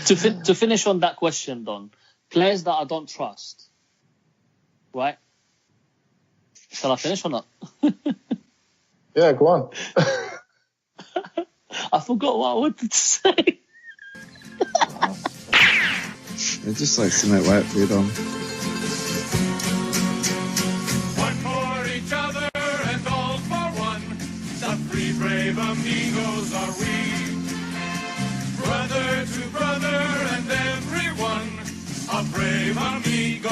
To finish on that question, Don, players that I don't trust, right? Shall I finish or not? Yeah, go on. I forgot what I wanted to say. It just likes to make work for you, Don. One for each other and all for one. The three brave amigos are we. Brother to brother and everyone, a brave amigo.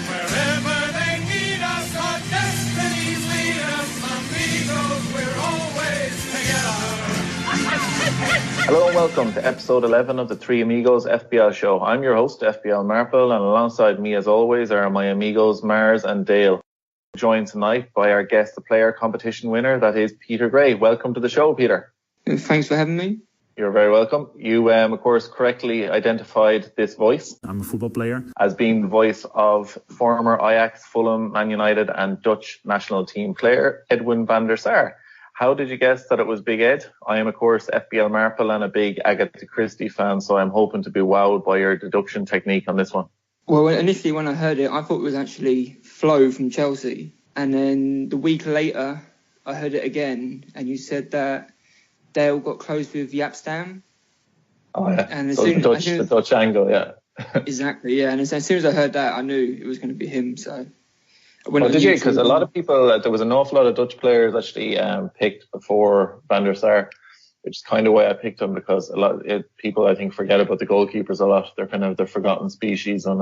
Wherever they need us, our destinies lead us. Amigos, we're always together. Hello and welcome to episode 11 of the Three Amigos FPL show. I'm your host, FPL Marple, and alongside me as always are my amigos Mars and Dale. Joined tonight by our guest, the player competition winner, that is Peter Gray. Welcome to the show, Peter. Thanks for having me. You're very welcome. You, of course, correctly identified this voice. I'm a football player. As being the voice of former Ajax, Fulham, Man United and Dutch national team player, Edwin van der Sar. How did you guess that it was Big Ed? I am, of course, FPL Marple and a big Agatha Christie fan, so I'm hoping to be wowed by your deduction technique on this one. Well, initially when I heard it, I thought it was actually Flo from Chelsea. And then the week later, I heard it again, and you said that Dale got close with Yapstam. Oh, yeah. And so the Dutch angle, yeah. Exactly, yeah. And as soon as I heard that, I knew it was going to be him, so... Did you? Because a lot of people, there was an awful lot of Dutch players actually picked before Van der Sar, which is kind of why I picked him, because a lot people I think forget about the goalkeepers a lot. They're kind of the forgotten species on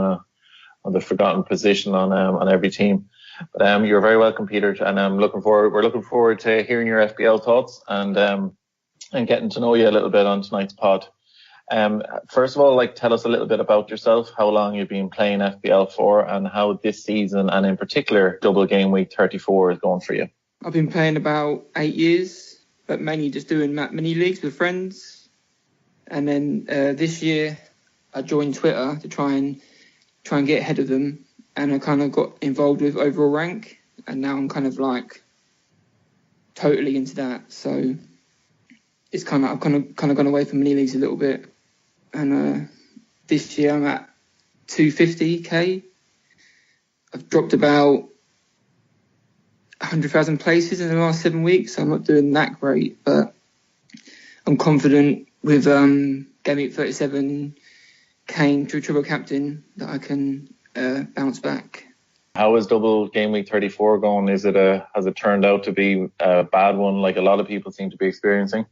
the forgotten position on every team. But you're very welcome, Peter, and we're looking forward to hearing your FPL thoughts and getting to know you a little bit on tonight's pod. First of all, tell us a little bit about yourself, how long you've been playing FPL for, and how this season, and in particular, double game week 34 is going for you. I've been playing about 8 years, but mainly just doing mini leagues with friends. And then this year, I joined Twitter to try and get ahead of them, and I kind of got involved with overall rank, and now I'm kind of totally into that. So it's I've kind of gone away from mini leagues a little bit. And this year I'm at 250k. I've dropped about 100,000 places in the last 7 weeks, so I'm not doing that great, but I'm confident with Game Week 37 Kane to triple captain that I can bounce back. How is double game week 34 going? Has it turned out to be a bad one like a lot of people seem to be experiencing?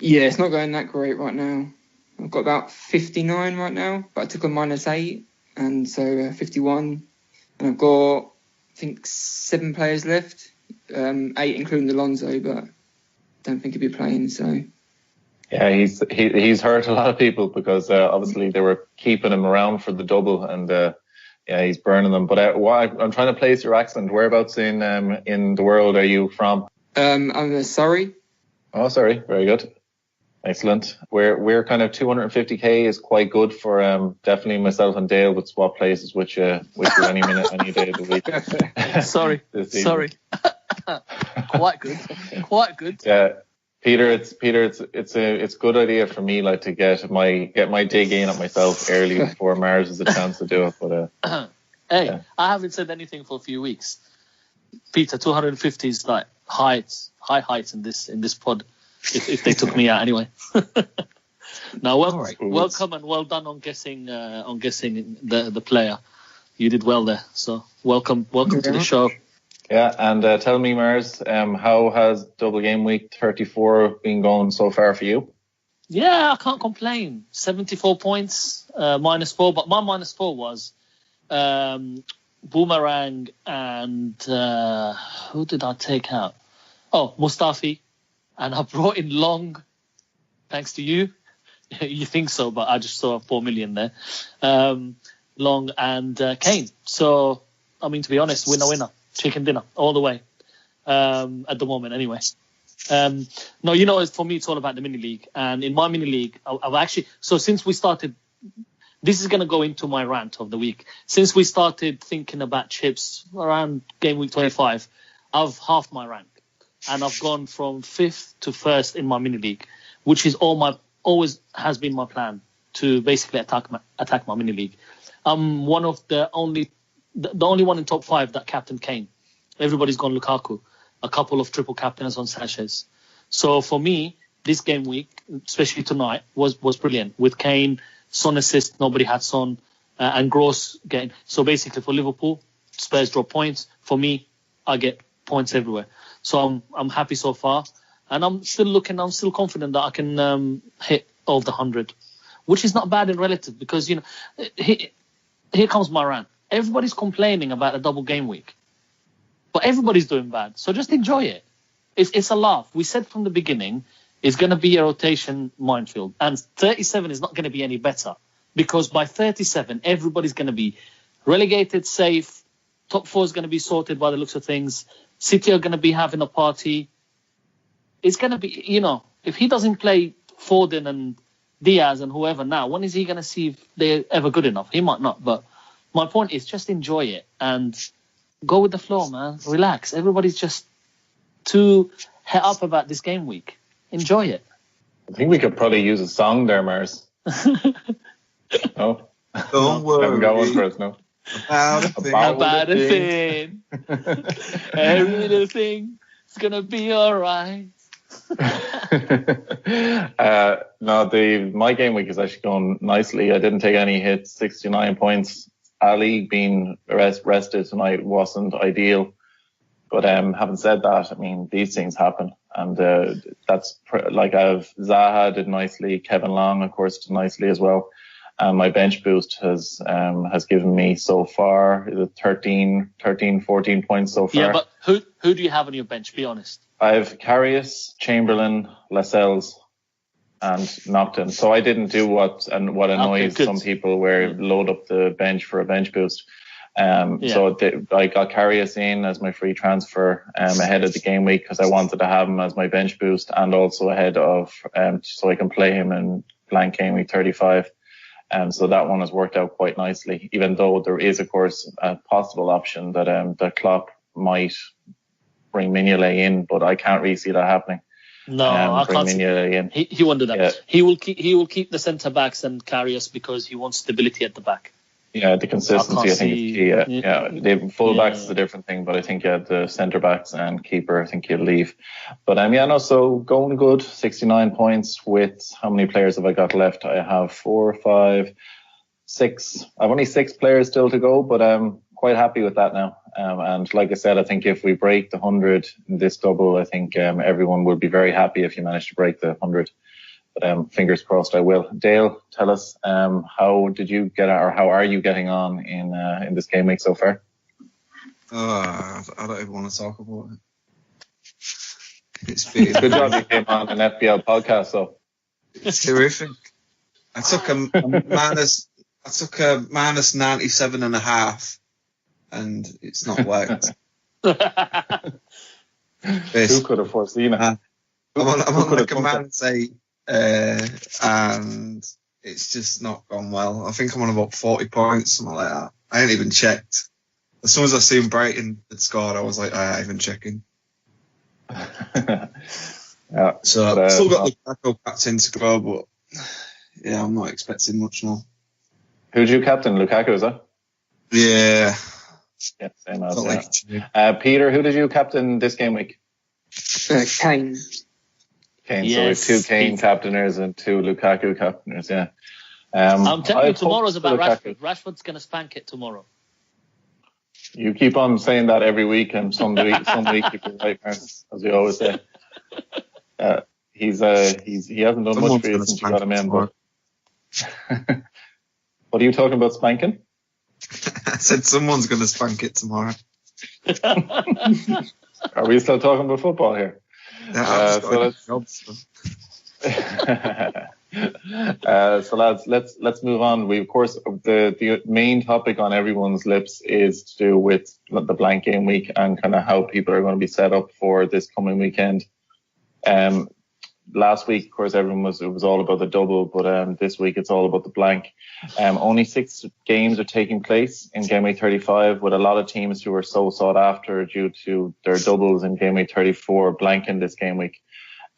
Yeah, it's not going that great right now. I've got about 59 right now, but I took a -8, and so 51. And I've got, I think, 7 players left, 8 including Alonso, but I don't think he'll be playing. So yeah, he's hurt a lot of people because obviously they were keeping him around for the double, and yeah, he's burning them. But I'm trying to place your accent. Whereabouts in the world are you from? I'm Surrey. Oh, sorry, very good. Excellent. We're kind of 250k is quite good for definitely myself and Dale would swap places with you any minute, any day of the week. Sorry. Quite good. Yeah, Peter. It's a good idea for me to get my dig in at myself early before Mars has a chance to do it. But hey, yeah. I haven't said anything for a few weeks. Peter, 250 is high heights in this pod. If they took me out anyway. Now, welcome and well done on guessing the player. You did well there. So welcome to the show. Yeah, and tell me, Mars, how has double game week 34 been going so far for you? Yeah, I can't complain. 74 points, -4, but my -4 was Boomerang and who did I take out? Oh, Mustafi. And I brought in Long, thanks to you. You think so, but I just saw 4 million there. Long and Kane. So, I mean, to be honest, winner. Chicken dinner, all the way. At the moment, anyway. No, for me, it's all about the mini league. And in my mini league, I've actually... So since we started... This is going to go into my rant of the week. Since we started thinking about chips around game week 25, I've halved my rank. And I've gone from 5th to 1st in my mini league, which is all always has been my plan to basically attack my mini league. I'm one of the only one in top 5 that captain Kane. Everybody's gone Lukaku. A couple of triple captains on Sanchez. So for me, this game week, especially tonight, was brilliant. With Kane, Son assist, nobody had Son, and Gross getting. So basically for Liverpool, Spurs drop points. For me, I get points everywhere. So I'm happy so far, and I'm still confident that I can hit over the 100, which is not bad in relative, because here comes my rant. Everybody's complaining about a double game week, but everybody's doing bad. So just enjoy it. It's a laugh. We said from the beginning it's going to be a rotation minefield, and 37 is not going to be any better, because by 37 everybody's going to be relegated, safe. Top 4 is going to be sorted by the looks of things. City are going to be having a party. It's going to be, if he doesn't play Foden and Diaz and whoever now, when is he going to see if they're ever good enough? He might not, but my point is just enjoy it and go with the flow, man. Relax. Everybody's just too het up about this game week. Enjoy it. I think we could probably use a song there, Mars. No? Don't worry. Haven't got one for us, no? About a thing. Every little thing is going to be all right. My game week is actually going nicely. I didn't take any hits, 69 points. Ali being rested tonight wasn't ideal. But having said that, I mean, these things happen. And Zaha did nicely. Kevin Long, of course, did nicely as well. And my bench boost has given me so far 13, 14 points so far. Yeah, but who do you have on your bench? Be honest. I have Karius, Chamberlain, Lascelles, and Nocton. So I didn't do what annoys some people, where load up the bench for a bench boost. So I got Karius in as my free transfer ahead of the game week, because I wanted to have him as my bench boost, and also ahead of so I can play him in blank game week 35. So that one has worked out quite nicely, even though there is, of course, a possible option that Klopp might bring Mignolet in, but I can't really see that happening. No, I can't see. In. He won't do that. Yeah. He will keep the centre backs and carry us, because he wants stability at the back. Yeah, the consistency I think is key. Yeah. The full backs is a different thing, but I think the centre backs and keeper, I think he'll leave. But so going good, 69 points with how many players have I got left? I have 4, 5, 6. I've only 6 players still to go, but I'm quite happy with that now. And like I said, I think if we break the 100 in this double, I think everyone would be very happy if you manage to break the 100. But fingers crossed I will. Dale, tell us, how did you get, or how are you getting on in this game week so far? I don't even want to talk about it. It's good job you came on an FPL podcast, so. It's terrific. I took a minus 97.5, and it's not worked. Who could have foreseen it? I'm on like a minus 8. And it's just not gone well. I think I'm on about 40 points, something like that. I ain't even checked. As soon as I seen Brighton had scored, I was like, I ain't even checking. So I've still got the Lukaku captain to go, but yeah, I'm not expecting much more. Who'd you captain? Lukaku, is that? Yeah. Yeah, same as Peter, who did you captain this game week? Kane. Kane, yes, so we have 2 Kane captainers and 2 Lukaku captainers, yeah. I'm telling you, tomorrow's about Rashford. Rashford's going to spank it tomorrow. You keep on saying that every week, and some week you can right, as we always say. He hasn't done much for you since you got him in. But what are you talking about, spanking? I said someone's going to spank it tomorrow. Are we still talking about football here? So lads, let's move on. We, of course, the main topic on everyone's lips is to do with the blank game week and kind of how people are going to be set up for this coming weekend. Last week, of course, it was all about the double, but this week it's all about the blank. Only 6 games are taking place in game week 35, with a lot of teams who are so sought after due to their doubles in game week 34 blanking this game week.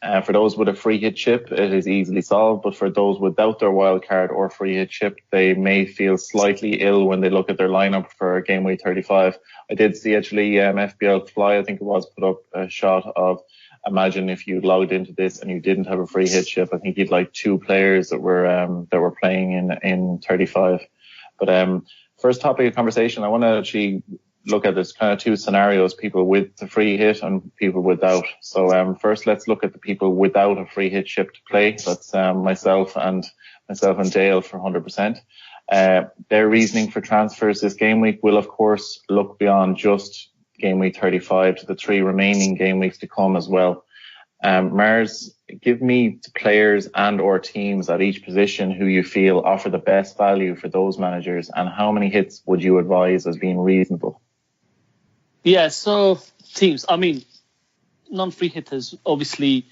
For those with a free hit chip, it is easily solved, but for those without their wild card or free hit chip, they may feel slightly ill when they look at their lineup for game week 35. I did see actually FBL Fly, I think it was, put up a shot of, imagine if you logged into this and you didn't have a free hit chip. I think you'd like 2 players that were playing in 35. But first topic of conversation, I want to actually look at this kind of 2 scenarios, people with the free hit and people without. So first let's look at the people without a free hit chip to play. That's myself and Dale for 100%. Their reasoning for transfers this game week will of course look beyond just game week 35 to the 3 remaining game weeks to come as well. Mars, give me the players and or teams at each position who you feel offer the best value for those managers, and how many hits would you advise as being reasonable? Yeah, so teams, I mean, non-free hitters, obviously,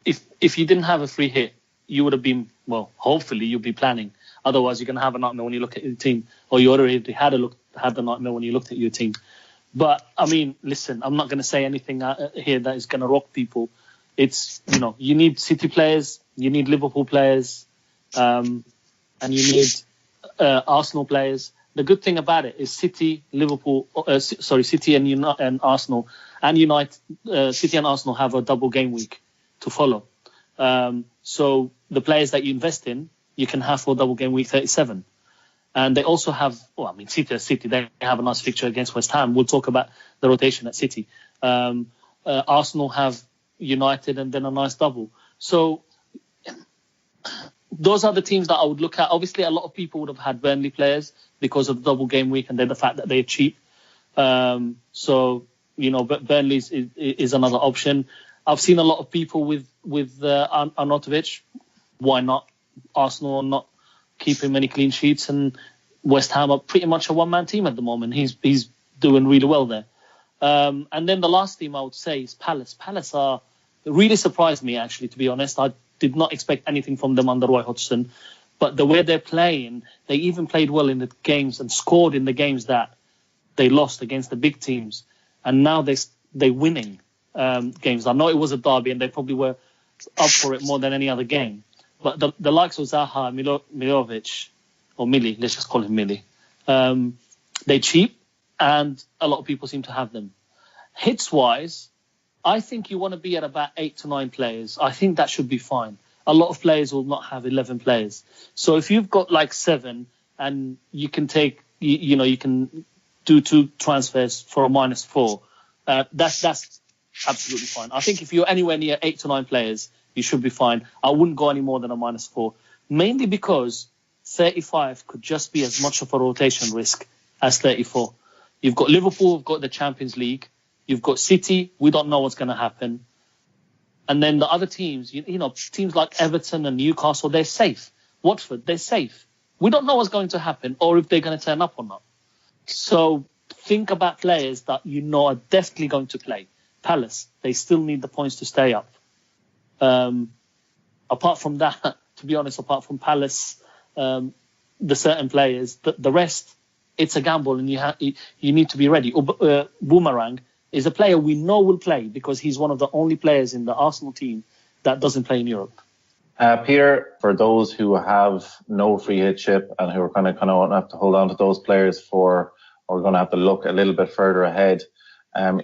if you didn't have a free hit, you would have been, well, hopefully you'll be planning. Otherwise, you're going to have a nightmare when you look at your team, or you already had the nightmare when you looked at your team. But, I mean, listen, I'm not going to say anything here that is going to rock people. It's, you need City players, you need Liverpool players, and you need Arsenal players. The good thing about it is City, City and Arsenal and United, City and Arsenal have a double game week to follow. So the players that you invest in, you can have for double game week 37. And they also have, City, they have a nice fixture against West Ham. We'll talk about the rotation at City. Arsenal have United and then a nice double. So those are the teams that I would look at. Obviously, a lot of people would have had Burnley players because of the double game week and then the fact that they're cheap. But Burnley is another option. I've seen a lot of people with Arnautovic. Why not? Arsenal are not keeping many clean sheets, and West Ham are pretty much a one-man team at the moment. He's doing really well there. And then the last team I would say is Palace. Palace really surprised me, actually, to be honest. I did not expect anything from them under Roy Hodgson. But the way they're playing, they even played well in the games and scored in the games that they lost against the big teams. And now they're winning games. I know it was a derby and they probably were up for it more than any other game. But the likes of Zaha, Milovic, or Millie, let's just call him Millie, they're cheap and a lot of people seem to have them. Hits-wise, I think you want to be at about 8 to 9 players. I think that should be fine. A lot of players will not have 11 players. So if you've got like 7 and you can take, you can do 2 transfers for a -4, that's absolutely fine. I think if you're anywhere near 8 to 9 players, you should be fine. I wouldn't go any more than a -4, mainly because 35 could just be as much of a rotation risk as 34. You've got Liverpool, you've got the Champions League, you've got City, we don't know what's going to happen. And then the other teams, teams like Everton and Newcastle, they're safe. Watford, they're safe. We don't know what's going to happen or if they're going to turn up or not. So think about players that are definitely going to play. Palace, they still need the points to stay up. Apart from that, to be honest, apart from Palace, the certain players, the rest, it's a gamble and you need to be ready. Boomerang is a player we know will play because he's one of the only players in the Arsenal team that doesn't play in Europe. Peter, for those who have no free hit chip and who are kind of have to hold on to those players or going to have to look a little bit further ahead,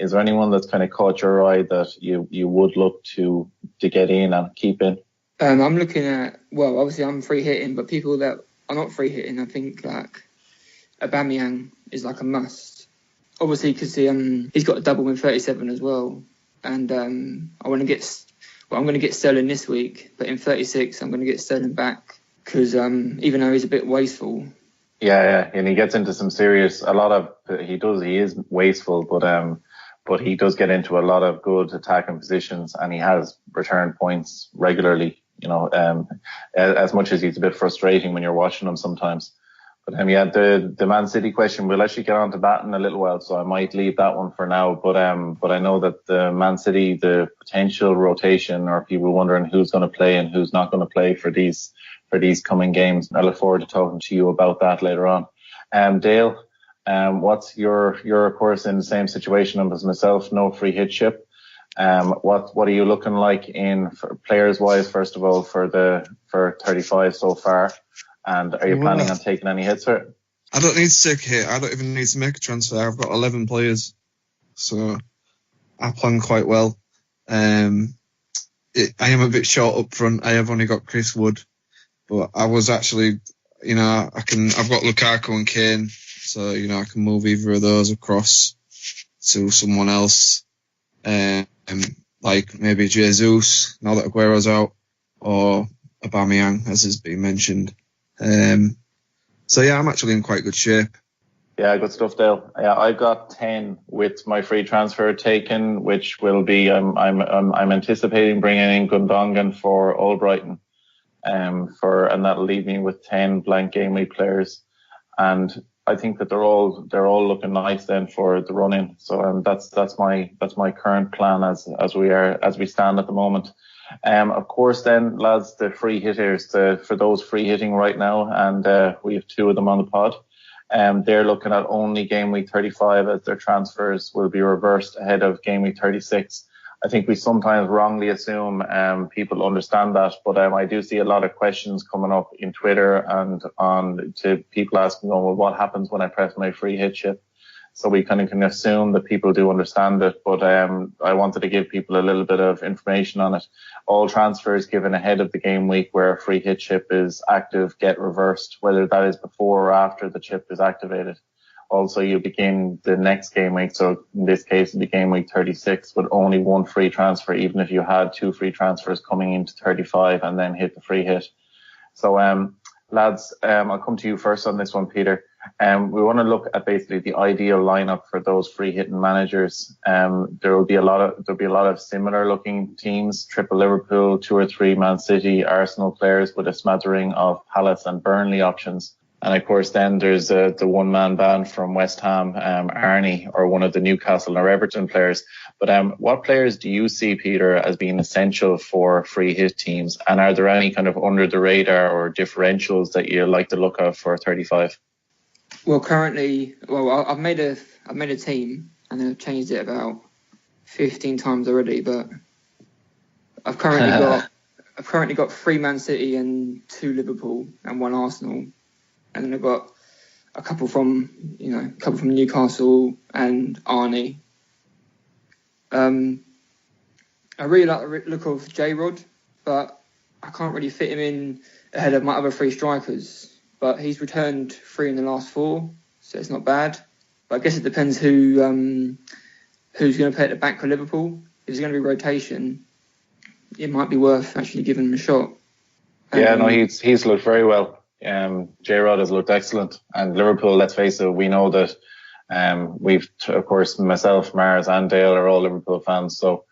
is there anyone that's kind of caught your eye that you would look to get in and keep in? I'm looking at, well, obviously I'm free hitting, but people that are not free hitting, I think like Aubameyang is like a must. Obviously, because he's got a double with 37 as well, and I'm going to get Sterling this week, but in 36 I'm going to get Sterling back because even though he's a bit wasteful. Yeah, and he gets into some serious. He is wasteful, but he does get into a lot of good attacking positions, and he has returned points regularly. As much as he's a bit frustrating when you're watching him sometimes. But the Man City question, we'll actually get on to that in a little while, so I might leave that one for now. But I know that the Man City, the potential rotation, or people wondering who's going to play and who's not going to play for these coming games. I look forward to talking to you about that later on. Dale, you're of course in the same situation as myself, no free hit chip. What are you looking like for players wise, first of all, for 35 so far? And are you planning on taking any hits for it? I don't need to take a hit. I don't even need to make a transfer. I've got 11 players, so I plan quite well. I am a bit short up front. I have only got Chris Wood, but I was actually, I've got Lukaku and Kane, so I can move either of those across to someone else, like maybe Jesus now that Aguero's out, or Aubameyang, as has been mentioned. So yeah, I'm actually in quite good shape. Yeah, good stuff, Dale. Yeah, I got 10 with my free transfer taken, which will be I'm anticipating bringing in Gundogan for Albrighton, and that'll leave me with 10 blank game week players, and I think that they're all looking nice then for the run in. So that's my current plan as we stand at the moment. Of course, then, lads, the free hitters, for those free hitting right now, and we have 2 of them on the pod. They're looking at only game week 35 as their transfers will be reversed ahead of game week 36. I think we sometimes wrongly assume people understand that, but I do see a lot of questions coming up in Twitter and to people asking, well, what happens when I press my free hit chip? So we kind of can assume that people do understand it, but I wanted to give people a little bit of information on it. All transfers given ahead of the game week where a free hit chip is active get reversed, whether that is before or after the chip is activated. Also, you begin the next game week, so in this case, it'll be game week 36, with only 1 free transfer, even if you had 2 free transfers coming into 35 and then hit the free hit. So, lads, I'll come to you first on this one, Peter. We want to look at basically the ideal lineup for those free hitting managers. There'll be a lot of similar looking teams: triple Liverpool, 2 or 3 Man City, Arsenal players with a smattering of Palace and Burnley options. And of course, then there's the one-man band from West Ham, Arnie, or one of the Newcastle or Everton players. But what players do you see, Peter, as being essential for free hit teams? And are there any kind of under the radar or differentials that you like to look at for 35? Well, currently, I've made a team and I've changed it about 15 times already. But I've currently got 3 Man City and 2 Liverpool and 1 Arsenal. And then I've got a couple from Newcastle and Arnie. I really like the look of J-Rod, but I can't really fit him in ahead of my other 3 strikers. But he's returned 3 in the last 4, so it's not bad. But I guess it depends who's going to play at the back for Liverpool. If it's going to be rotation, it might be worth actually giving him a shot. He's looked very well. J-Rod has looked excellent, and Liverpool, let's face it, we know that of course, myself, Mars and Dale are all Liverpool fans, so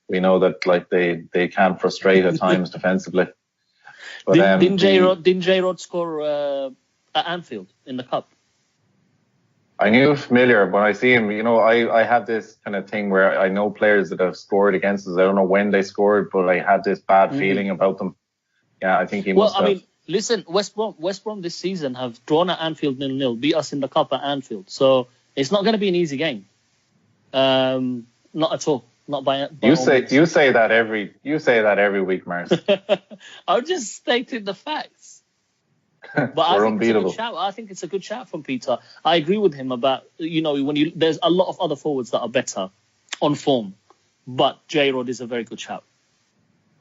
we know that they can frustrate at times defensively. But, didn't J-Rod score at Anfield in the Cup? I knew familiar when I see him. I have this kind of thing where I know players that have scored against us. I don't know when they scored, but I had this bad feeling about them. Yeah, I think he must have. Listen, West Brom this season have drawn at Anfield 0-0, beat us in the Cup at Anfield. So it's not going to be an easy game. Not at all. Not by you say that every week, Mars. I'm just stating the facts. But I think it's a good shout. I think it's a good shout from Peter. I agree with him about there's a lot of other forwards that are better on form, but J-Rod is a very good shout.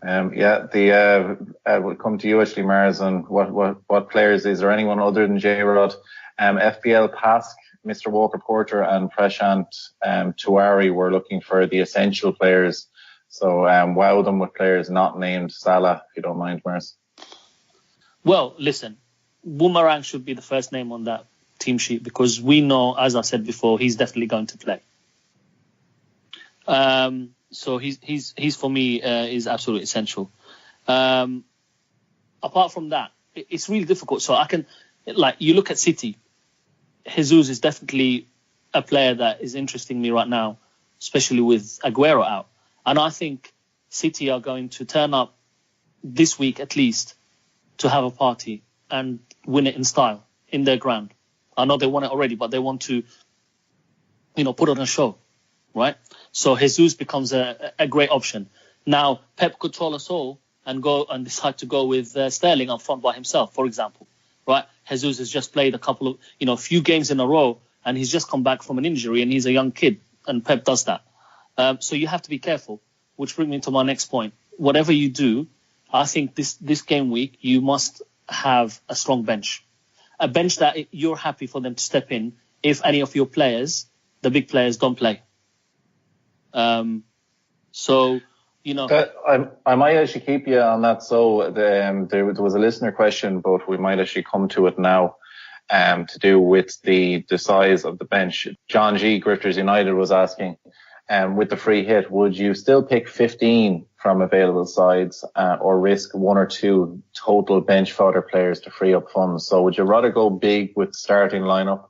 We'll come to you actually, Mars, and what players is there anyone other than J-Rod? FPL Pask, Mr. Walker Porter and Prashant Tiwari were looking for the essential players. So wow them with players not named Salah, if you don't mind, Mars. Well, listen, Boomerang should be the first name on that team sheet because we know, as I said before, he's definitely going to play. So he's for me is absolutely essential. Apart from that, it's really difficult. So I can, you look at City. Jesus is definitely a player that is interesting me right now, especially with Aguero out. And I think City are going to turn up this week at least to have a party and win it in style in their ground. I know they won it already, but they want to, put on a show. right? So Jesus becomes a great option. Now, Pep could troll us all and go and decide to go with Sterling up front by himself, for example, right? Jesus has just played a few games in a row, and he's just come back from an injury, and he's a young kid, and Pep does that. So you have to be careful, which brings me to my next point. Whatever you do, I think this game week, you must have a strong bench. A bench that you're happy for them to step in if any of your players, the big players, don't play. I might actually keep you on that. So there was a listener question, but we might actually come to it now, to do with the size of the bench. John G, Grifters United, was asking, with the free hit, would you still pick 15 from available sides, or risk 1 or 2 total bench fodder players to free up funds? So would you rather go big with the starting lineup,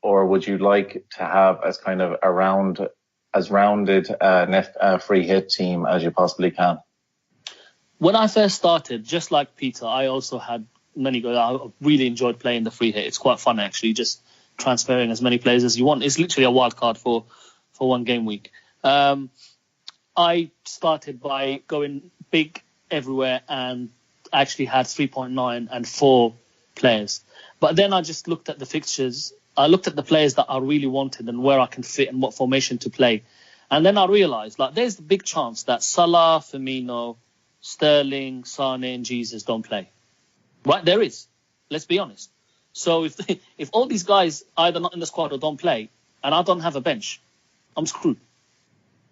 or would you like to have as kind of as rounded free hit team as you possibly can? When I first started, just like Peter, I also had many goals. I really enjoyed playing the free hit. It's quite fun, actually, just transferring as many players as you want. It's literally a wild card for one game week. I started by going big everywhere and actually had 3.9 and 4 players. But then I just looked at the fixtures. I looked at the players that I really wanted and where I can fit and what formation to play. And then I realized, there's the big chance that Salah, Firmino, Sterling, Sane and Jesus don't play. Right? There is. Let's be honest. So if all these guys either not in the squad or don't play, and I don't have a bench, I'm screwed.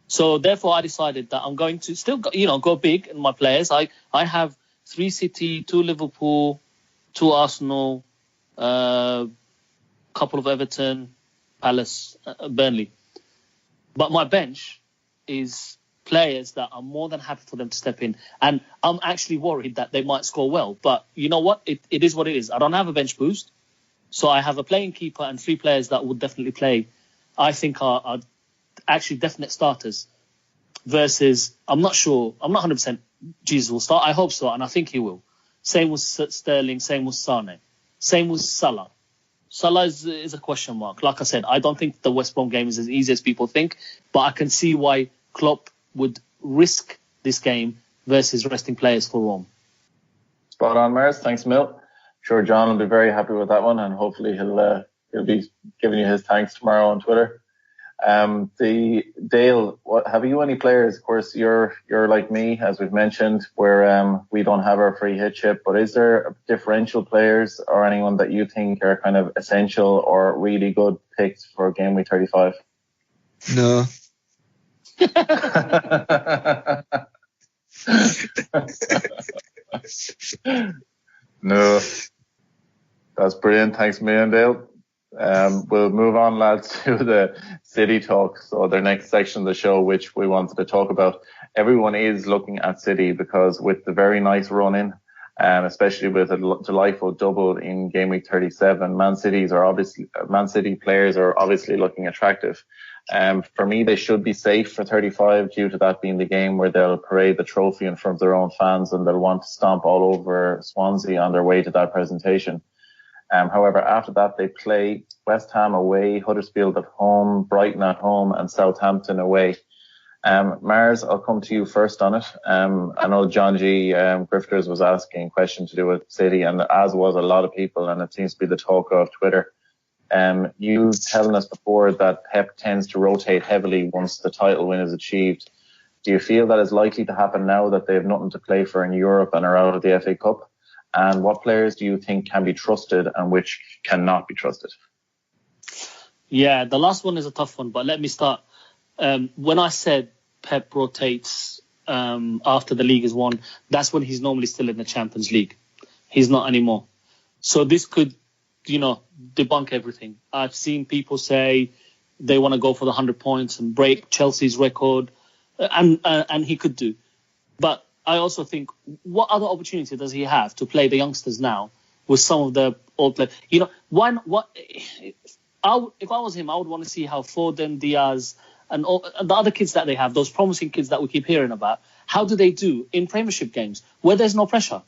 So therefore I decided that I'm going to still go big in my players. I have 3 City, 2 Liverpool, 2 Arsenal, couple of Everton, Palace, Burnley. But my bench is players that I'm more than happy for them to step in. And I'm actually worried that they might score well. But you know what? It is what it is. I don't have a bench boost. So I have a playing keeper and 3 players that would definitely play. I think are actually definite starters. Versus, I'm not sure. I'm not 100% Jesus will start. I hope so. And I think he will. Same with Sterling. Same with Sane. Same with Salah. Salah is a question mark. Like I said, I don't think the West Brom game is as easy as people think, but I can see why Klopp would risk this game versus resting players for Rome. Spot on, Mars. Thanks, Mill. Sure, John will be very happy with that one, and hopefully he'll be giving you his thanks tomorrow on Twitter. Dale, have you any players? Of course, you're like me, as we've mentioned, where we don't have our free hit chip. But is there differential players or anyone that you think are kind of essential or really good picks for game week 35? No. No. That's brilliant. Thanks, me and Dale. We'll move on, lads, to the City talk. So their next section of the show, which we wanted to talk about. Everyone is looking at City because with the very nice run in, especially with a delightful double in game week 37, Man City players are obviously looking attractive. For me, they should be safe for 35 due to that being the game where they'll parade the trophy in front of their own fans and they'll want to stomp all over Swansea on their way to that presentation. However, after that, they play West Ham away, Huddersfield at home, Brighton at home, and Southampton away. Mars, I'll come to you first on it. I know John G. Grifters was asking a question to do with City, and as was a lot of people, and it seems to be the talk of Twitter. You telling us before that Pep tends to rotate heavily once the title win is achieved. Do you feel that is likely to happen now that they have nothing to play for in Europe and are out of the FA Cup? And what players do you think can be trusted and which cannot be trusted? Yeah, the last one is a tough one, but let me start. When I said Pep rotates after the league is won, that's when he's normally still in the Champions League. He's not anymore. So this could, debunk everything. I've seen people say they want to go for the 100 points and break Chelsea's record, and he could do. But I also think, what other opportunity does he have to play the youngsters now with some of the old players? If I was him, I would want to see how Foden, Diaz, and all the other kids that they have, those promising kids that we keep hearing about, how do they do in Premiership games where there's no pressure,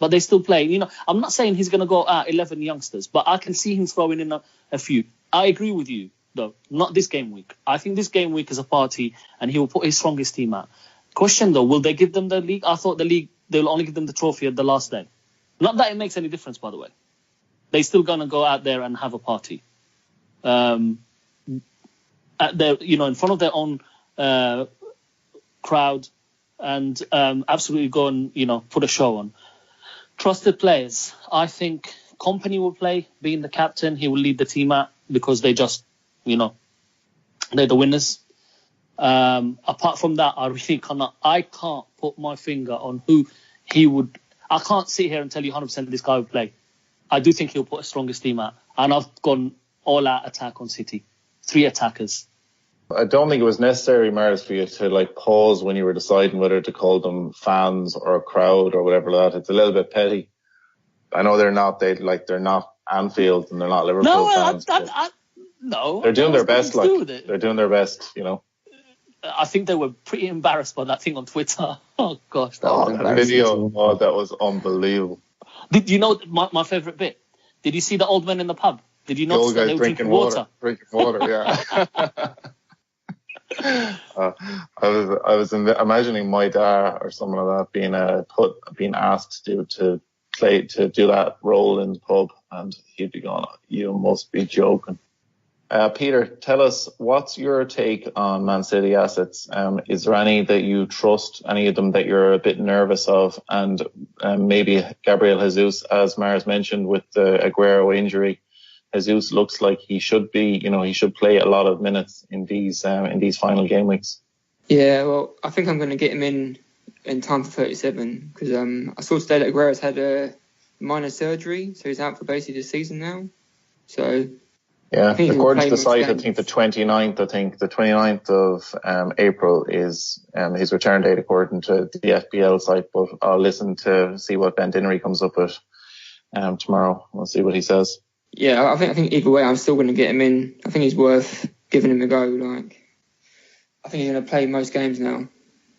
but they still play? I'm not saying he's going to go 11 youngsters, but I can see him throwing in a few. I agree with you though. Not this game week. I think this game week is a party, and he will put his strongest team out. Question though, will they give them the league? I thought the league, they'll only give them the trophy at the last day. Not that it makes any difference, by the way. They're still gonna go out there and have a party. At their, in front of their own crowd, and absolutely go and put a show on. Trusted players. I think Kompany will play, being the captain. He will lead the team out because they just, they're the winners. Apart from that, I can't put my finger on who he would. I can't sit here and tell you 100% this guy will play. I do think he'll put his strongest team out, and I've gone all out attack on City. 3 attackers. I don't think it was necessary, Mars, for you to pause when you were deciding whether to call them fans or a crowd or whatever like that. It's a little bit petty. I know they're not. They're not Anfield and they're not Liverpool fans. No, they're doing their best. They're doing their best. I think they were pretty embarrassed by that thing on Twitter. Oh gosh, that video! Oh, that was unbelievable. Did you know my favourite bit? Did you see the old men in the pub? Did you notice that they were drinking water? Drinking water, yeah. I was imagining my dad or someone like that being asked to do that role in the pub, and he'd be going, "You must be joking." Peter, tell us, what's your take on Man City assets? Is there any that you trust, any of them that you're a bit nervous of? And maybe Gabriel Jesus, as Mars mentioned, with the Aguero injury, Jesus looks like he should be, he should play a lot of minutes in these final game weeks. Yeah, well, I think I'm going to get him in time for 37 because I saw today that Aguero's had a minor surgery, so he's out for basically the season now. So yeah, according to the site, I think the 29th of April is his return date according to the FPL site. But I'll listen to see what Ben Dinnery comes up with tomorrow. We'll see what he says. Yeah, I think either way, I'm still going to get him in. I think he's worth giving him a go. I think he's going to play most games now,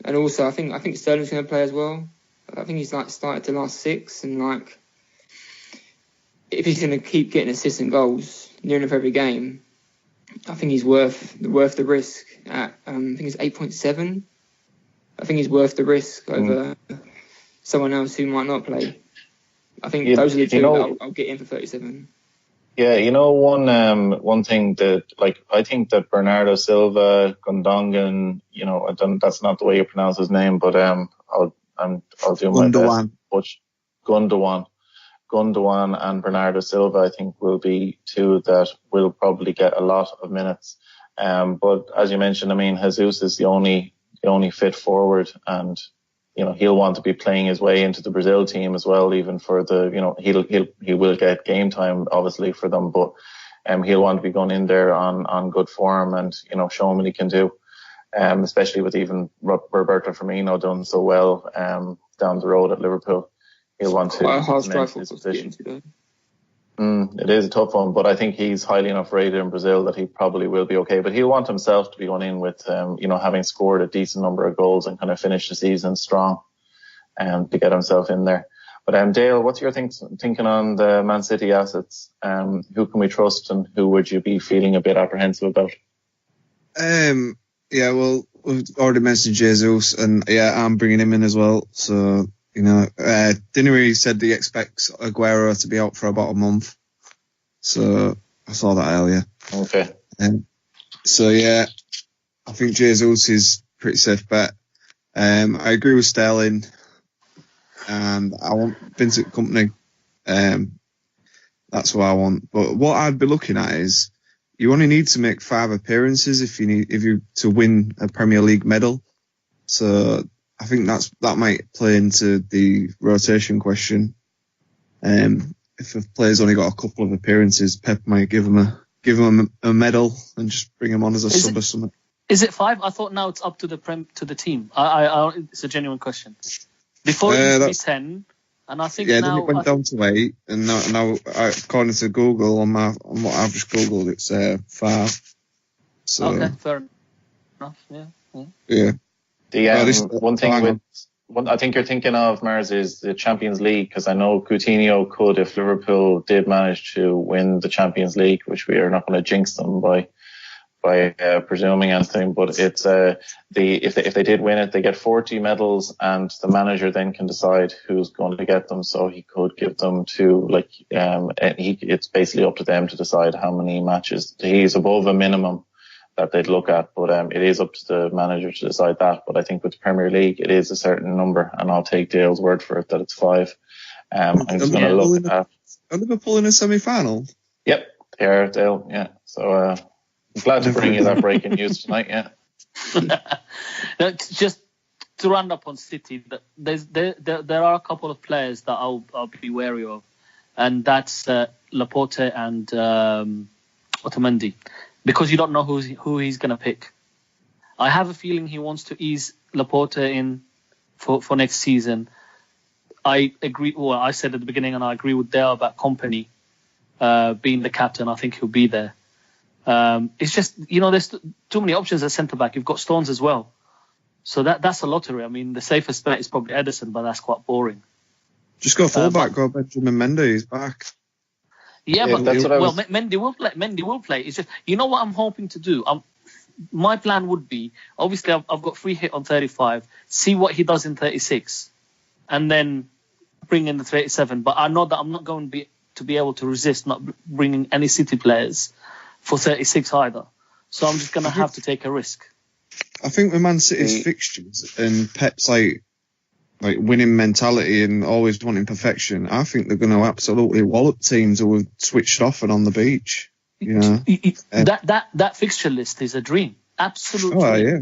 and also I think Sterling's going to play as well. I think he's started the last 6, and if he's going to keep getting assists and goals near enough every game, I think he's worth the risk. At I think it's 8.7. I think he's worth the risk over someone else who might not play. I think those are the two that I'll get in for 37. Yeah, one thing that I think that Bernardo Silva, Gundogan, that's not the way you pronounce his name, but I'll do my best. Gundogan and Bernardo Silva, I think, will be 2 that will probably get a lot of minutes. But as you mentioned, Jesus is the only fit forward, and he'll want to be playing his way into the Brazil team as well, even for the, he will get game time, obviously, for them, but he'll want to be going in there on good form and, showing what he can do, especially with even Roberto Firmino doing so well down the road at Liverpool. He'll want to cement his position. It is a tough one, but I think he's highly enough rated in Brazil that he probably will be okay. But he'll want himself to be going in with, having scored a decent number of goals and kind of finish the season strong, to get himself in there. But Dale, what's your thinking on the Man City assets? Who can we trust, and who would you be feeling a bit apprehensive about? Yeah, well, we've already mentioned Jesus, and yeah, I'm bringing him in as well. So, Dinnery said he expects Aguero to be out for about a month. So I saw that earlier. Okay. So yeah, I think Jesus is pretty safe bet. I agree with Sterling, and I want Vincent Kompany. That's what I want. But what I'd be looking at is you only need to make 5 appearances if you to win a Premier League medal. So I think that might play into the rotation question. If a player's only got a couple of appearances, Pep might give him a medal and just bring him on as a sub or something. Is it 5? I thought now it's up to the team. It's a genuine question. Before it used to be 10, and I think now then it went down to 8, and now according to Google on what I've just googled, it's 5. So okay, fair enough. Yeah. One I think you're thinking of, Mars, is the Champions League, because I know Coutinho could, if Liverpool did manage to win the Champions League, which we are not going to jinx them by presuming anything, but it's if they did win it, they get 40 medals, and the manager then can decide who's going to get them. So he could give them to it's basically up to them to decide how many matches. He's above a minimum that they'd look at, but it is up to the manager to decide that. But I think with the Premier League, it is a certain number, and I'll take Dale's word for it that it's 5. I'm just going to look at. Are Liverpool in a semi-final? Yep, they are, Dale. Yeah, so I'm glad to bring you that breaking news tonight. Yeah. Now, just to round up on City, there are a couple of players that I'll be wary of, and that's Laporte and Otamendi, because you don't know who he's going to pick. I have a feeling he wants to ease Laporte in for next season. I agree. Well, I said at the beginning, and I agree with Dale about Kompany being the captain. I think he'll be there. It's just, there's too many options at centre back. You've got Stones as well, so that's a lottery. I mean, the safest bet is probably Ederson, but that's quite boring. Just go fullback. Go Benjamin Mendy. He's back. Yeah, but Mendy will play. Mendy will play. It's just, what I'm hoping to do. My plan would be, obviously, I've got free hit on 35. See what he does in 36, and then bring in the 37. But I know that I'm not going to be able to resist not bringing any City players for 36 either. So I'm just going to have to take a risk. I think with Man City's fixtures and Pep's like winning mentality and always wanting perfection, I think they're going to absolutely wallop teams who have switched off and on the beach. That fixture list is a dream. Absolute dream. Oh, yeah.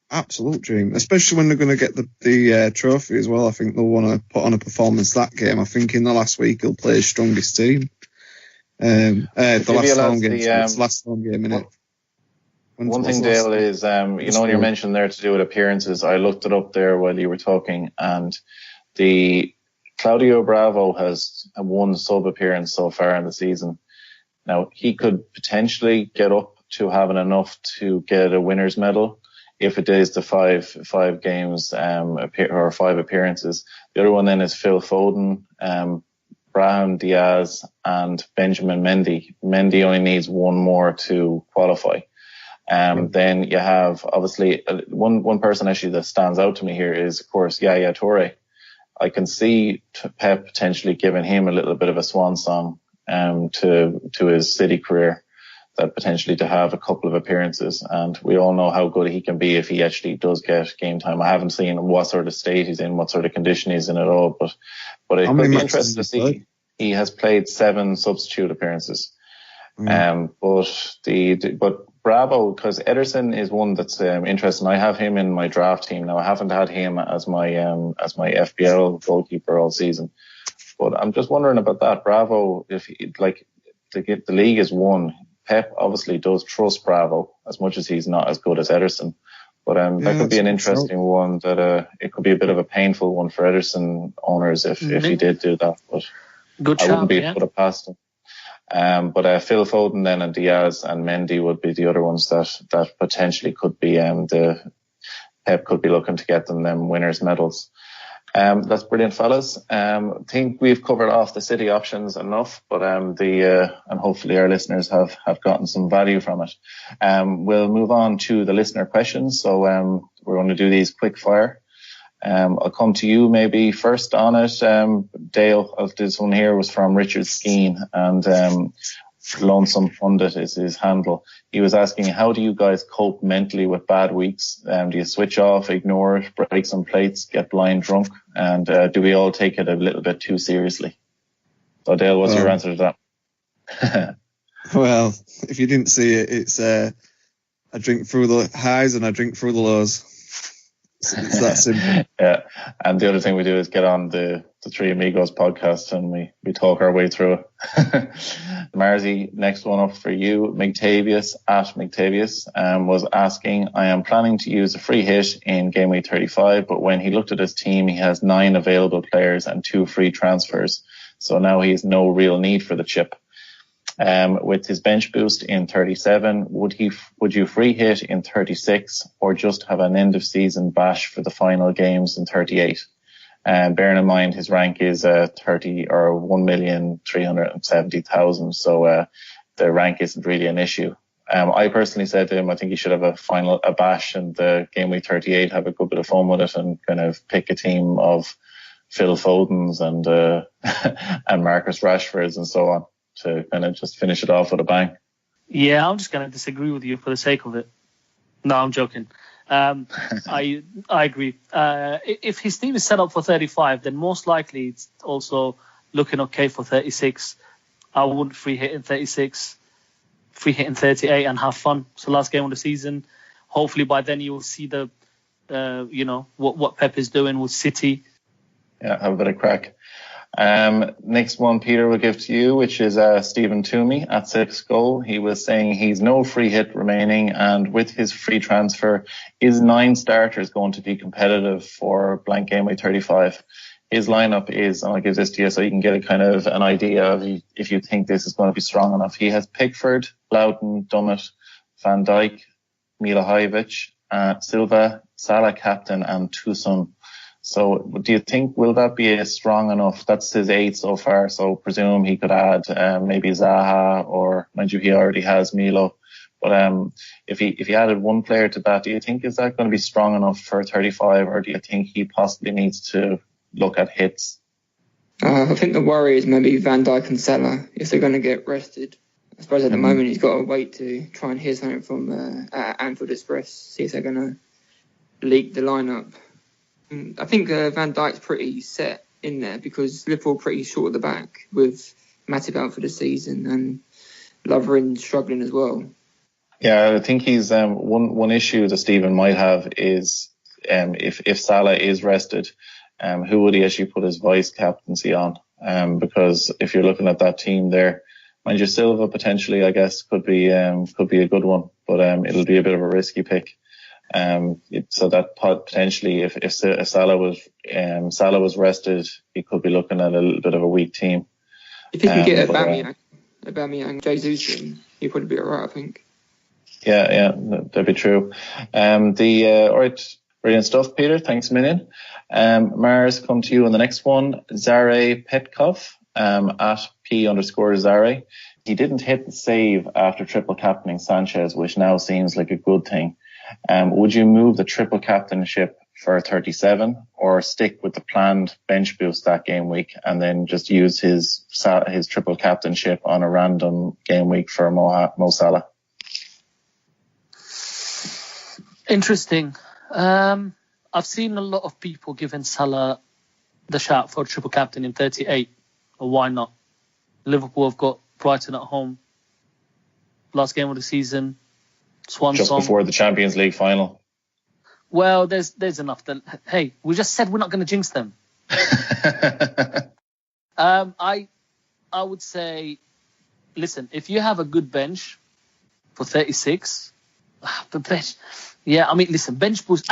Absolute dream. Especially when they're going to get the trophy as well. I think they'll want to put on a performance that game. I think in the last week he'll play his strongest team. The last home game, innit? One thing, Dale, is, when you're mentioning there to do with appearances, I looked it up there while you were talking, and the Claudio Bravo has one sub appearance so far in the season. Now, he could potentially get up to having enough to get a winner's medal if it is the five games or 5 appearances. The other one then is Phil Foden, Brahim Diaz, and Benjamin Mendy. Mendy only needs one more to qualify. Then you have, obviously, one person actually that stands out to me here is, of course, Yaya Toure. I can see Pep potentially giving him a little bit of a swan song to his City career, that potentially to have a couple of appearances. And we all know how good he can be if he actually does get game time. I haven't seen what sort of state he's in, what sort of condition he's in at all, but it could be interesting to see. He has played 7 substitute appearances. But Bravo, because Ederson is one that's interesting. I have him in my draft team now. I haven't had him as my FPL goalkeeper all season, but I'm just wondering about that. Bravo, if the league is won, Pep obviously does trust Bravo as much as he's not as good as Ederson. But that could be an interesting one. That it could be a bit of a painful one for Ederson owners if he did do that. But good I wouldn't be able to put it past him. But Phil Foden then and Diaz and Mendy would be the other ones that potentially could be the Pep could be looking to get them winners medals. That's brilliant, fellas. Think we've covered off the City options enough, but and hopefully our listeners have gotten some value from it. We'll move on to the listener questions. So we're going to do these quick fire. I'll come to you maybe first on it. Dale, this one here was from Richard Skeen, and Lonesome Pundit is his handle. He was asking, how do you guys cope mentally with bad weeks? Do you switch off, ignore it, break some plates, get blind drunk? And do we all take it a little bit too seriously? So Dale, what's your answer to that? Well, if you didn't see it, it's I drink through the highs and I drink through the lows. It's that simple. Yeah, and the other thing we do is get on the Three Amigos podcast and we talk our way through it. Marzi, next one up for you. Mctavius was asking, I am planning to use a free hit in game week 35, but when he looked at his team, he has 9 available players and 2 free transfers. So now he has no real need for the chip. With his bench boost in 37, would you free hit in 36 or just have an end of season bash for the final games in 38? Bearing in mind his rank is 30 or 1,370,000, so the rank isn't really an issue. I personally said to him, I think he should have a bash and the game week 38, have a good bit of fun with it and kind of pick a team of Phil Fodens and and Marcus Rashfords and so on to kind of just finish it off with a bang. Yeah, I'm just going to disagree with you for the sake of it. No, I'm joking. I agree. If his team is set up for 35, then most likely it's also looking okay for 36. I would free hit in 36, free hit in 38 and have fun. So last game of the season. Hopefully by then you'll see the what Pep is doing with City. Yeah, have a bit of crack. Next one, Peter, will give to you, which is Stephen Toomey at 6 goal. He was saying he's no free hit remaining, and with his free transfer, is 9 starters going to be competitive for blank game week 35? His lineup is, and I'll give this to you so you can get a kind of an idea of if you think this is going to be strong enough. He has Pickford, Loughton, Dummett, Van Dijk, Milivojevic, Silva, Salah captain, and Toussaint. So do you think, will that be strong enough? That's his 8 so far, so presume he could add maybe Zaha, or mind you, he already has Milo. But if he added one player to that, do you think is that going to be strong enough for 35, or do you think he possibly needs to look at hits? I think the worry is maybe Van Dijk and Salah, if they're going to get rested. I suppose at the moment he's got to wait to try and hear something from Anfield Express, see if they're going to leak the lineup. I think Van Dijk's pretty set in there because Liverpool pretty short at the back with Matip out for the season and Lovren struggling as well. Yeah, I think he's one issue that Stephen might have is if Salah is rested, who would he actually put his vice captaincy on? Because if you're looking at that team there, mind you, Silva potentially, I guess, could be a good one, but it'll be a bit of a risky pick. So that potentially, if Salah was rested, he could be looking at a little bit of a weak team. If he can get Aubameyang, Jesus in, he'd probably be alright, I think. Yeah, that'd be true. All right, brilliant stuff, Peter. Thanks a million. Mars, come to you on the next one. Zare Petkov at P_Zare. He didn't hit the save after triple captaining Sanchez, which now seems like a good thing. Would you move the triple captainship for 37 or stick with the planned bench boost that game week and then just use his triple captainship on a random game week for Mo Salah? Interesting. I've seen a lot of people giving Salah the shout for triple captain in 38. Or why not? Liverpool have got Brighton at home. Last game of the season. Swan just song. Before the Champions League final. Well, there's enough. Hey, we just said we're not going to jinx them. I would say, listen, if you have a good bench for 36, the bench, yeah, I mean, listen, bench boost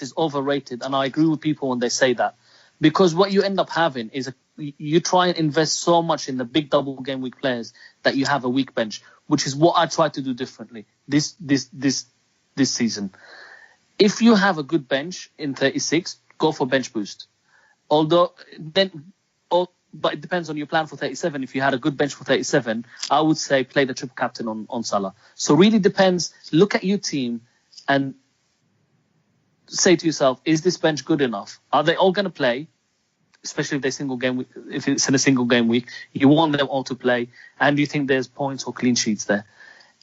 is overrated, and I agree with people when they say that, because what you end up having is you try and invest so much in the big double game week players that you have a weak bench, which is what I try to do differently this season. If you have a good bench in 36, go for bench boost. But it depends on your plan for 37. If you had a good bench for 37, I would say play the triple captain on Salah. So really depends. Look at your team and say to yourself, is this bench good enough? Are they all going to play? Especially if if it's in a single game week, you want them all to play, and you think there's points or clean sheets there.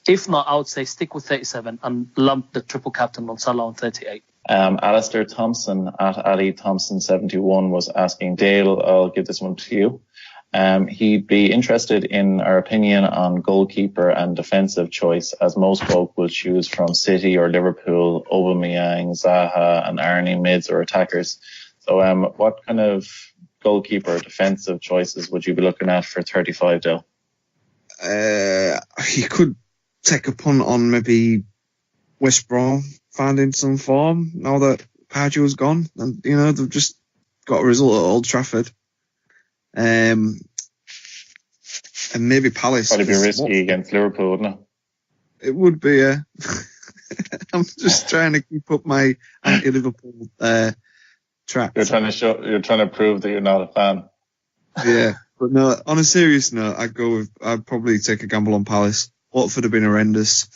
If not, I would say stick with 37 and lump the triple captain on Salah on 38. Alistair Thompson at Ali Thompson 71 was asking, Dale, I'll give this one to you. He'd be interested in our opinion on goalkeeper and defensive choice, as most folk will choose from City or Liverpool, Aubameyang, Zaha and Arnie mids or attackers. So what kind of goalkeeper defensive choices would you be looking at for 35, Dale? You could take a punt on maybe West Brom finding some form now that Pardew's gone, and they've just got a result at Old Trafford. And maybe Palace. Probably be risky against Liverpool, wouldn't it? It would be. I'm just trying to keep up my anti-Liverpool track. You're trying to prove that you're not a fan. Yeah, but no. On a serious note, I'd probably take a gamble on Palace. Watford have been horrendous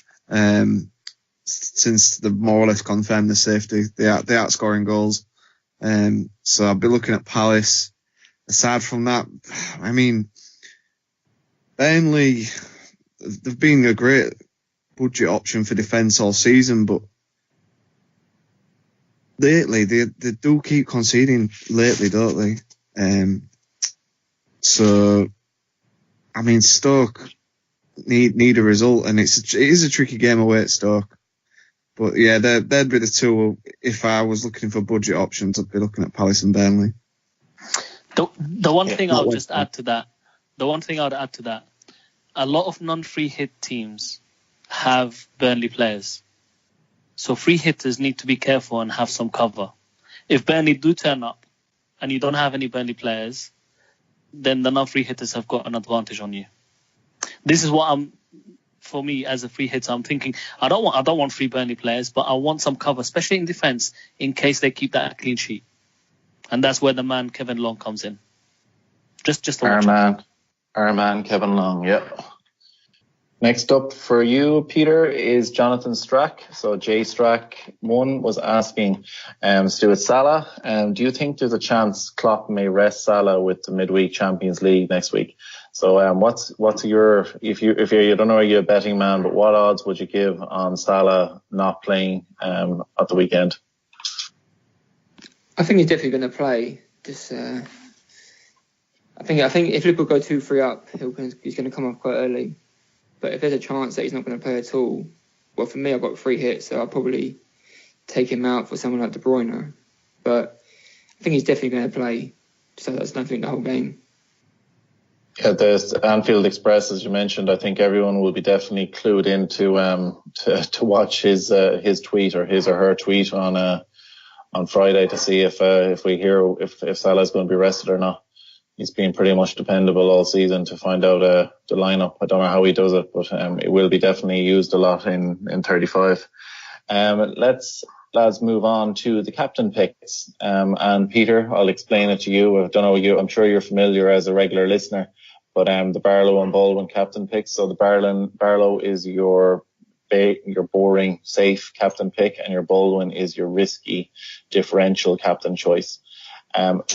since they've more or less confirmed the safety. They aren't scoring goals. So I'll be looking at Palace. Aside from that, I mean, Burnley, they've been a great budget option for defence all season, but lately they do keep conceding lately, don't they? So, I mean, Stoke need a result, and it is a tricky game away at Stoke. But yeah, they'd be the two. If I was looking for budget options, I'd be looking at Palace and Burnley. The one thing I'll just add to that, a lot of non-free hit teams have Burnley players. So free hitters need to be careful and have some cover. If Burnley do turn up and you don't have any Burnley players, then the non-free hitters have got an advantage on you. This is what for me as a free hitter, I'm thinking I don't want free Burnley players, but I want some cover, especially in defence, in case they keep that clean sheet. And that's where the man Kevin Long comes in. Just our man Kevin Long, yeah. Next up for you, Peter, is Jonathan Strack. So Jay Strack 1 was asking Stuart Salah, do you think there's a chance Klopp may rest Salah with the midweek Champions League next week? So what's your, if you don't know, are you a betting man, but what odds would you give on Salah not playing at the weekend? I think he's definitely going to play. I think if Liverpool go 2-3 up, he's going to come off quite early. But if there's a chance that he's not going to play at all, well, for me, I've got free hits, so I'll probably take him out for someone like De Bruyne. But I think he's definitely going to play, so that's nothing the whole game. Yeah, the Anfield Express, as you mentioned, I think everyone will be definitely clued in to watch his tweet or his or her tweet on Friday to see if we hear if Salah's going to be rested or not. He's been pretty much dependable all season to find out the lineup. I don't know how he does it, but it will be definitely used a lot in 35. Let's move on to the captain picks. And Peter, I'll explain it to you. I don't know you. I'm sure you're familiar as a regular listener, but the Barlow and Baldwin captain picks. So the Barlow is your boring, safe captain pick, and your Baldwin is your risky differential captain choice.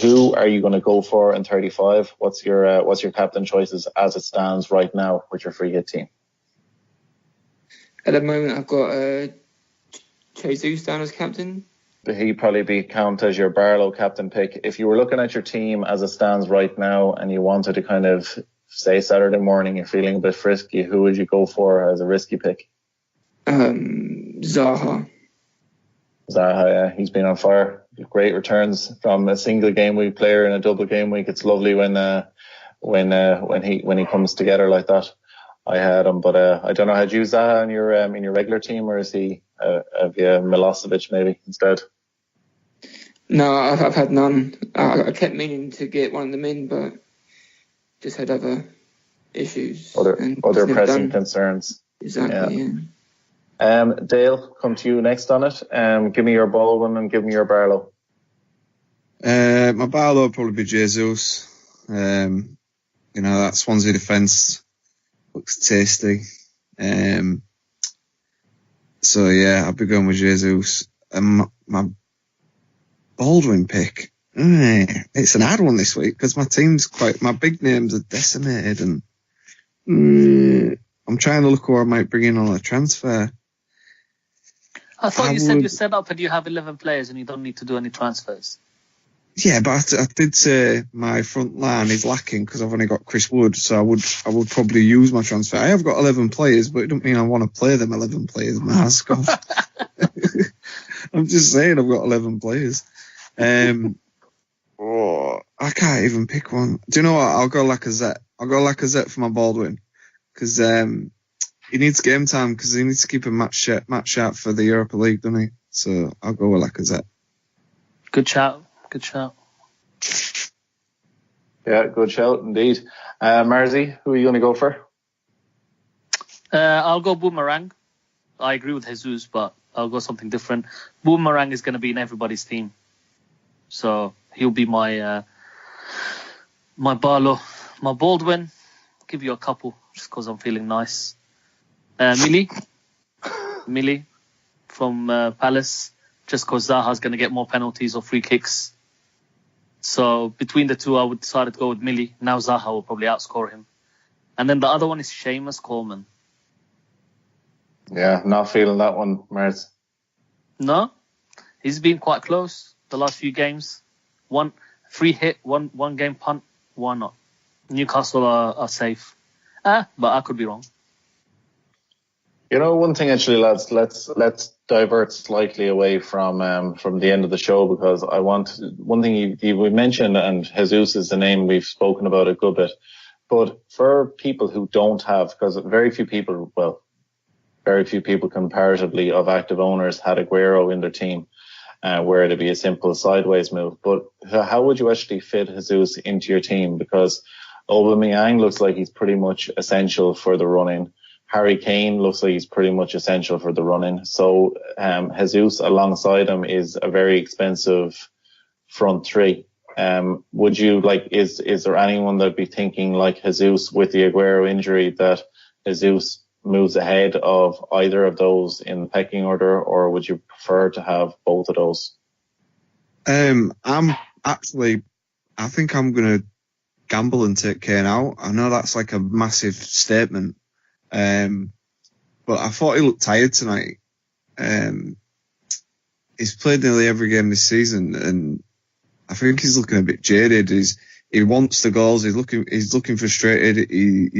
Who are you going to go for in 35? What's your captain choices as it stands right now with your free hit team? At the moment, I've got Jesus down as captain. He'd probably be count as your Barlow captain pick. If you were looking at your team as it stands right now and you wanted to kind of say Saturday morning you're feeling a bit frisky, who would you go for as a risky pick? Zaha. Yeah, he's been on fire. Great returns from a single game week player in a double game week. It's lovely when he comes together like that. I had him, but I don't know. Had you Zaha in your regular team, or is he have you Milosevic maybe instead? No, I've had none. I kept meaning to get one of them in, but just had other issues. Other pressing concerns. Exactly. Yeah. Dale, come to you next on it. Give me your Baldwin and give me your Barlow. My Barlow would probably be Jesus. That Swansea defence looks tasty. So yeah, I'll be going with Jesus. And my Baldwin pick, it's an hard one this week because my big names are decimated, and I'm trying to look who I might bring in on a transfer. I thought you said you're set up and you have 11 players and you don't need to do any transfers. Yeah, but I did say my front line is lacking because I've only got Chris Wood, so I would probably use my transfer. I have got 11 players, but it doesn't mean I want to play them 11 players, mask off. I'm just saying I've got 11 players. I can't even pick one. Do you know what? I'll go Lacazette. I'll go Lacazette for my Baldwin because he needs game time because he needs to keep a match sharp for the Europa League, doesn't he? So I'll go with Lacazette. Good shout. Yeah, good shout indeed. Marzi, who are you going to go for? I'll go Boomerang. I agree with Jesus, but I'll go something different. Boomerang is going to be in everybody's team, so he'll be my Barlow. My Baldwin, I'll give you a couple just because I'm feeling nice. Millie from Palace, just because Zaha's going to get more penalties or free kicks. So between the two, I would decide to go with Millie. Now Zaha will probably outscore him. And then the other one is Seamus Coleman. Yeah, not feeling that one, Mars. No, he's been quite close the last few games. One free hit, one game punt. Why not? Newcastle are safe. But I could be wrong. You know, one thing actually, lads, let's divert slightly away from the end of the show, because I want one thing we mentioned, and Jesus is the name we've spoken about a good bit. But for people who don't have, because very few people comparatively of active owners had Aguero in their team, where it'd be a simple sideways move. But how would you actually fit Jesus into your team? Because Aubameyang looks like he's pretty much essential for the run-in. Harry Kane looks like he's pretty much essential for the run-in. So Jesus alongside him is a very expensive front three. Would you is there anyone that'd be thinking like Jesus with the Aguero injury, that Jesus moves ahead of either of those in the pecking order, or would you prefer to have both of those? I think I'm going to gamble and take Kane out. I know that's like a massive statement. But I thought he looked tired tonight. He's played nearly every game this season, and I think he's looking a bit jaded. He wants the goals. He's looking frustrated. He's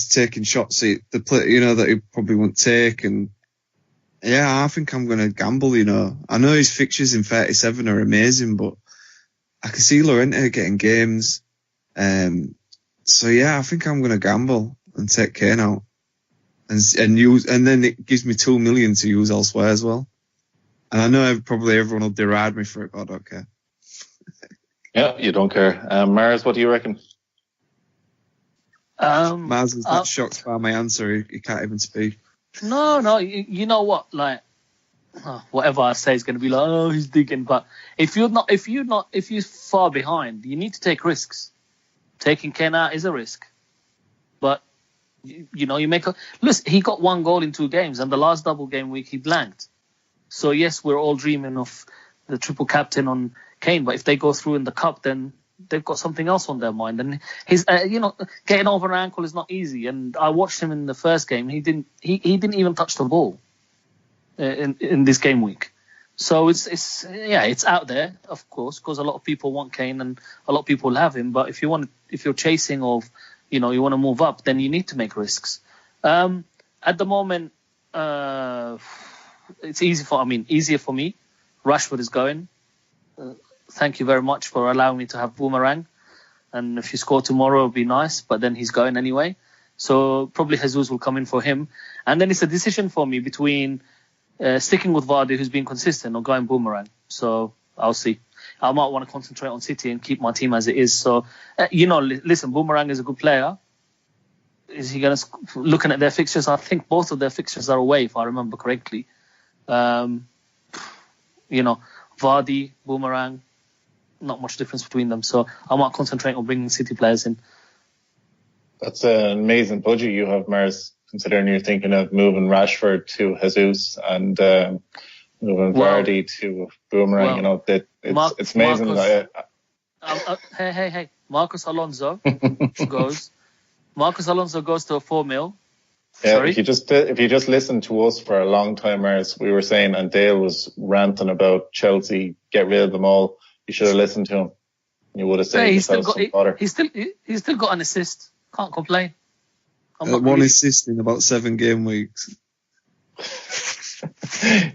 taking shots at the play, that he probably won't take. And yeah, I think I'm going to gamble. I know his fixtures in 37 are amazing, but I can see Llorente getting games. So yeah, I think I'm going to gamble and take Kane out, and then it gives me 2 million to use elsewhere as well. And I know probably everyone will deride me for it, but I don't care. Yeah, you don't care. Mars, what do you reckon? Mars is not shocked by my answer. He can't even speak. No, you know what? Like, whatever I say is going to be like, oh, he's digging. But if you're far behind, you need to take risks. Taking Kane out is a risk, but you make listen. He got 1 goal in 2 games, and the last double game week he blanked. So yes, we're all dreaming of the triple captain on Kane, but if they go through in the cup, then they've got something else on their mind. And his, getting over an ankle is not easy. And I watched him in the first game. He didn't even touch the ball in this game week. So it's out there, of course, because a lot of people want Kane and a lot of people have him. But if you're chasing or you want to move up, then you need to make risks. At the moment, it's easier for me. Rashford is going. Thank you very much for allowing me to have Boomerang. And if you score tomorrow, it'll be nice. But then he's going anyway. So probably Jesus will come in for him. And then it's a decision for me between sticking with Vardy, who's been consistent, or going Boomerang. So I'll see. I might want to concentrate on City and keep my team as it is. So, listen, Boomerang is a good player. Is he going to... Looking at their fixtures, I think both of their fixtures are away, if I remember correctly. Vardy, Boomerang, not much difference between them. So I might concentrate on bringing City players in. That's an amazing budget you have, Mars, considering you're thinking of moving Rashford to Jesus and moving Vardy to Boomerang. It's amazing. Hey, Marcus Alonso goes. Marcus Alonso goes to a 4 mil. Yeah, Sorry? if you just listened to us for a long time, Mars, we were saying, and Dale was ranting about Chelsea, get rid of them all. You should have listened to him. You would have said he's still got an assist. Can't complain. One assist in about 7 game weeks.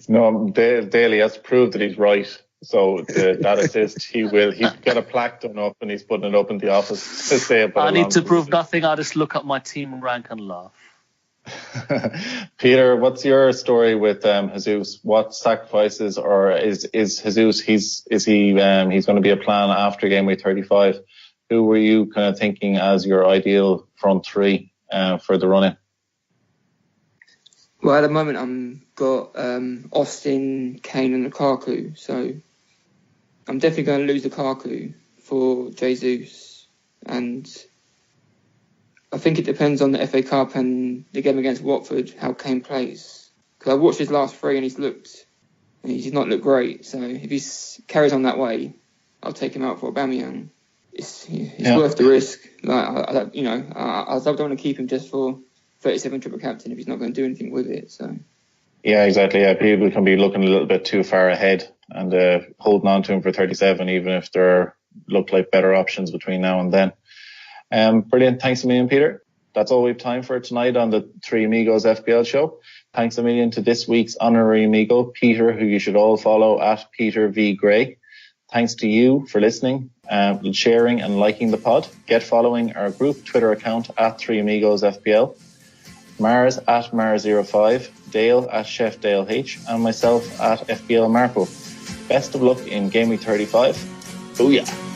No, Dale has to prove that he's right. So that assist, he's got a plaque done up and he's putting it up in the office to say about. I need to prove nothing. I just look at my team rank and laugh. Peter, what's your story with Jesus? What sacrifices, or is Jesus? He's going to be a plan after game week 35? Who were you kind of thinking as your ideal front three for the run-in? Well, at the moment I'm got Austin, Kane, and Lukaku. So I'm definitely going to lose Lukaku for Jesus, and I think it depends on the FA Cup and the game against Watford, how Kane plays. Because I watched his last 3 and he did not look great. So if he carries on that way, I'll take him out for Aubameyang. It's worth the risk. Like I don't want to keep him just for 37 triple captain if he's not going to do anything with it. So. Yeah, exactly. Yeah, people can be looking a little bit too far ahead and holding on to him for 37, even if there look like better options between now and then. Brilliant. Thanks a million, Peter. That's all we have time for tonight on the Three Amigos FPL show. Thanks a million to this week's honorary amigo, Peter, who you should all follow at Peter V. Gray. Thanks to you for listening, sharing and liking the pod. Get following our group Twitter account at Three Amigos FPL. Mars at Mars05, Dale at Chef Dale H, and myself at FPL Marco. Best of luck in Game Week 35. Booyah!